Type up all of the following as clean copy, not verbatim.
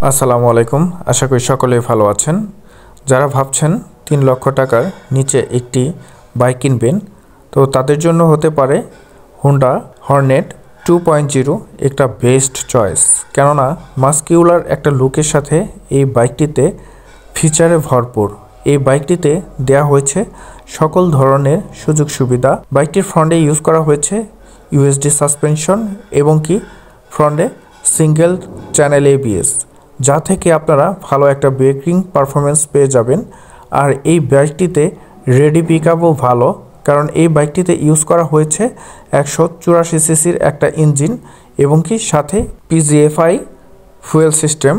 আসসালামু আলাইকুম। আশা করি সকলেই ভালো আছেন। যারা ভাবছেন 3 লক্ষ টাকার নিচে একটি বাইক কিনবেন, তো তাদের জন্য হতে পারে হোন্ডা হর্নেট 2.0 একটা বেস্ট চয়েস। কেননা মাস্কিউলার একটা লুকের সাথে এই বাইকটিতে ফিচারে ভরপুর। এই বাইকটিতে দেয়া হয়েছে সকল ধরনের সুযোগ সুবিধা। বাইকটির ফ্রন্টে ইউজ করা হয়েছে ইউএসডি সাসপেনশন এবং কি ফ্রন্টে সিঙ্গেল চ্যানেল এবিএস, যা থেকে আপনারা ভালো একটা ব্রেকিং পারফরমেন্স পেয়ে যাবেন। আর এই বাইকটিতে রেডি পিকআপও ভালো, কারণ এই বাইকটিতে ইউজ করা হয়েছে 184 সিসির একটা ইঞ্জিন এবং কি সাথে পিজিএফআই ফুয়েল সিস্টেম।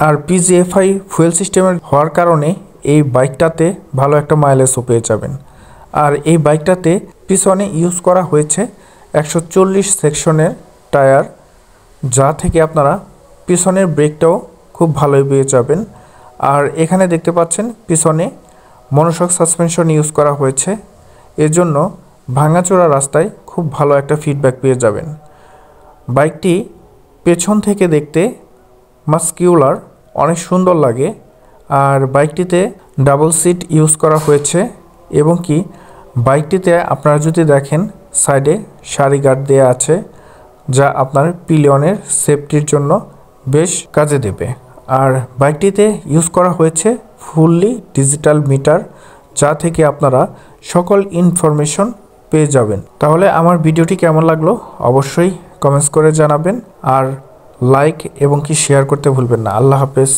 আর পিজিএফআই ফুয়েল সিস্টেমের হওয়ার কারণে এই বাইকটাতে ভালো একটা মাইলেজও পেয়ে যাবেন। আর এই বাইকটাতে পিছনে ইউজ করা হয়েছে 140 সেকশনের টায়ার, যা থেকে আপনারা পিছনের ব্রেকটাও খুব ভালোই পেয়ে যাবেন। আর এখানে দেখতে পাচ্ছেন পিছনে মনোশক সাসপেনশন ইউজ করা হয়েছে, এজন্য ভাঙাচোরা রাস্তায় খুব ভালো একটা ফিডব্যাক পেয়ে যাবেন। বাইকটি পেছন থেকে দেখতে মাস্কিউলার অনেক সুন্দর লাগে। আর বাইকটিতে ডাবল সিট ইউজ করা হয়েছে এবং কি বাইকটিতে আপনারা যদি দেখেন সাইডে সারি গার্ড দেওয়া আছে, যা আপনার পিলিয়নের সেফটির জন্য বেশ কাজে দেবে। আর বাইকটিতে ইউজ করা হয়েছে ফুললি ডিজিটাল মিটার, যা থেকে আপনারা সকল ইনফরমেশন পেয়ে যাবেন। তাহলে আমার ভিডিওটি কেমন লাগলো অবশ্যই কমেন্টস করে জানাবেন, আর লাইক এবং কি শেয়ার করতে ভুলবেন না। আল্লাহ হাফেজ।